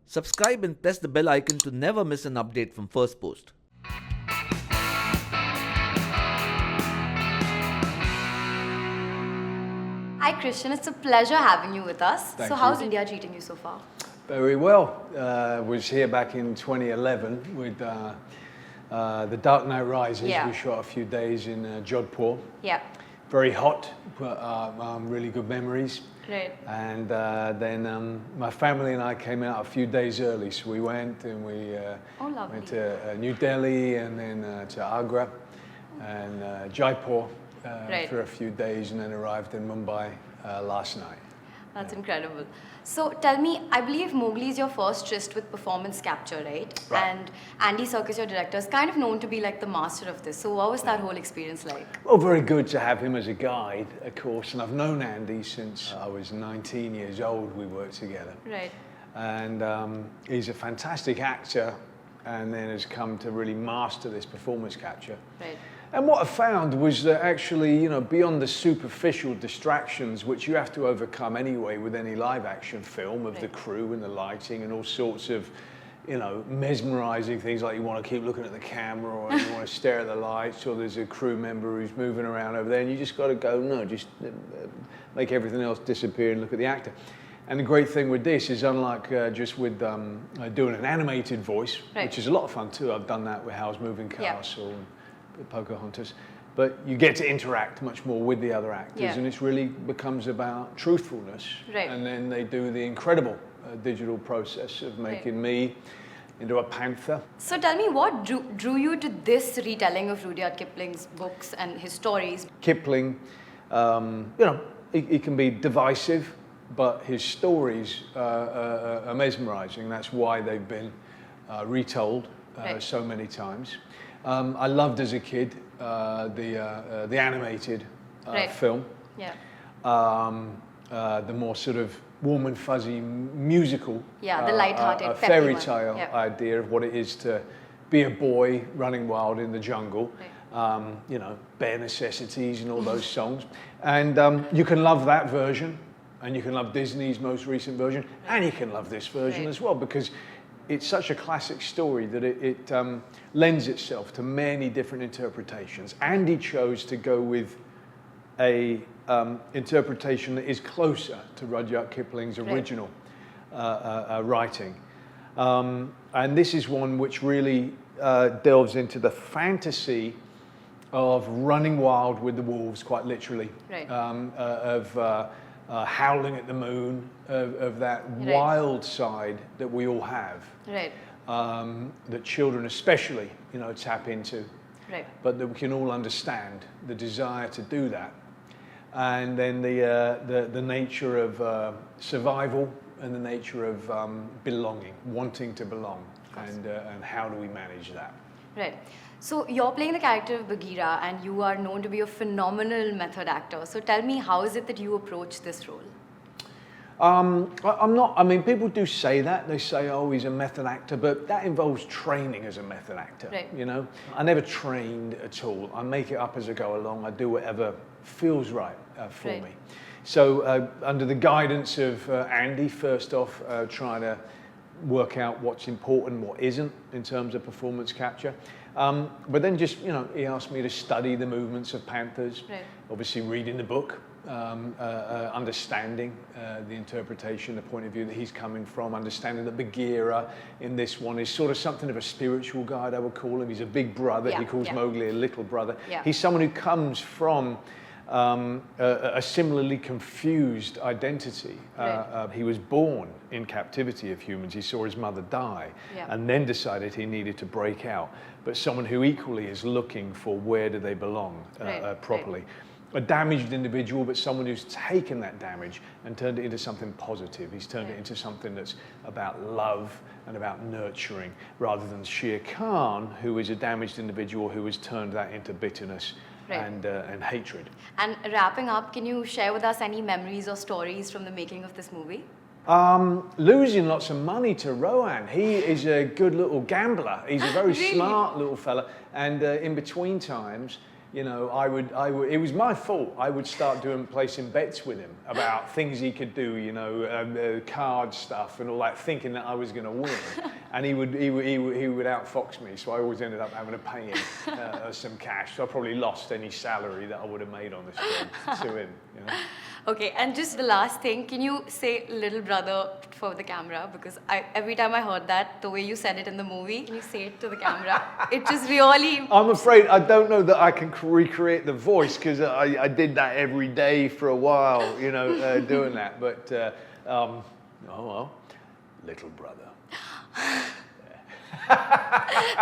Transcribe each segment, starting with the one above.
Subscribe and press the bell icon to never miss an update from Firstpost. Hi Christian, it's a pleasure having you with us. Thank so you. how's India treating you so far? Very well. Was here back in 2011 with The Dark Knight Rises. Yeah. We shot a few days in Jodhpur. Yeah, Very hot, but really good memories. great. And then my family and I came out a few days early, so we went and we Oh, lovely. went to New Delhi and then to Agra and Jaipur Right. for a few days, and then arrived in Mumbai last night. That's incredible. So tell me, I believe Mowgli is your first tryst with performance capture, right? Right. And Andy Serkis, your director, is kind of known to be like the master of this. So what was that whole experience like? Well, very good to have him as a guide, of course, and I've known Andy since I was 19 years old. We worked together. Right. And he's a fantastic actor, and then has come to really master this performance capture. Right. And what I found was that actually, you know, beyond the superficial distractions, which you have to overcome anyway with any live action film, of the crew and the lighting and all sorts of, you know, mesmerizing things, like you want to keep looking at the camera, or you want to stare at the lights, or there's a crew member who's moving around over there, and you just got to go, no, just make everything else disappear and look at the actor. And the great thing with this is, unlike just with doing an animated voice, which is a lot of fun too. I've done that with Howl's Moving Castle and Pocahontas, but you get to interact much more with the other actors, and it really becomes about truthfulness. Right. And then they do the incredible digital process of making me into a panther. So tell me, what drew you to this retelling of Rudyard Kipling's books and his stories? Kipling, you know, he can be divisive, but his stories are mesmerizing. That's why they've been retold so many times. I loved as a kid the animated film. Yeah. The more sort of warm and fuzzy musical, The light-hearted fairy peppy tale one. idea of what it is to be a boy running wild in the jungle. You know, bare necessities and all those songs. And you can love that version, and you can love Disney's most recent version, and you can love this version as well, because it's such a classic story that it lends itself to many different interpretations. Andy chose to go with a interpretation that is closer to Rudyard Kipling's original writing. And this is one which really delves into the fantasy of running wild with the wolves, quite literally, of howling at the moon, of that wild side that we all have, that children especially, you know, tap into, but that we can all understand the desire to do that, and then the nature of survival and the nature of belonging, wanting to belong, and how do we manage that? Right. So you're playing the character of Bagheera, and you are known to be a phenomenal method actor. So tell me, how is it that you approach this role? I'm not, I mean, people do say that. They say, oh, he's a method actor, but that involves training as a method actor, you know? I never trained at all. I make it up as I go along. I do whatever feels right for me. So under the guidance of Andy, first off, trying to work out what's important, what isn't in terms of performance capture. But then just, you know, he asked me to study the movements of panthers, obviously reading the book, understanding the interpretation, the point of view that he's coming from, understanding that Bagheera in this one is sort of something of a spiritual guide, I would call him. He's a big brother. He calls Mowgli a little brother. He's someone who comes from a similarly confused identity. He was born in captivity of humans. He saw his mother die and then decided he needed to break out. But someone who equally is looking for where do they belong properly. A damaged individual, but someone who's taken that damage and turned it into something positive. He's turned it into something that's about love and about nurturing, rather than Shere Khan, who is a damaged individual who has turned that into bitterness and hatred. And wrapping up, can you share with us any memories or stories from the making of this movie? Losing lots of money to Rohan. He is a good little gambler. He's a very smart little fella. And in between times, you know, it was my fault. I would start placing bets with him about things he could do, you know, card stuff and all that, thinking that I was going to win. And he would outfox me, so I always ended up having to pay him some cash. So I probably lost any salary that I would have made on this film to him, you know. Okay, and just the last thing, can you say little brother for the camera? Because every time I heard that, the way you said it in the movie, can you say it to the camera? It just really... I'm afraid I don't know that I can recreate the voice, because I did that every day for a while, you know, doing that. But, oh well, little brother.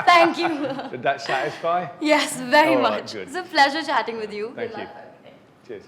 Thank you. Did that satisfy? Yes, very All right, much. good. It's a pleasure chatting with you. Thank you. Cheers.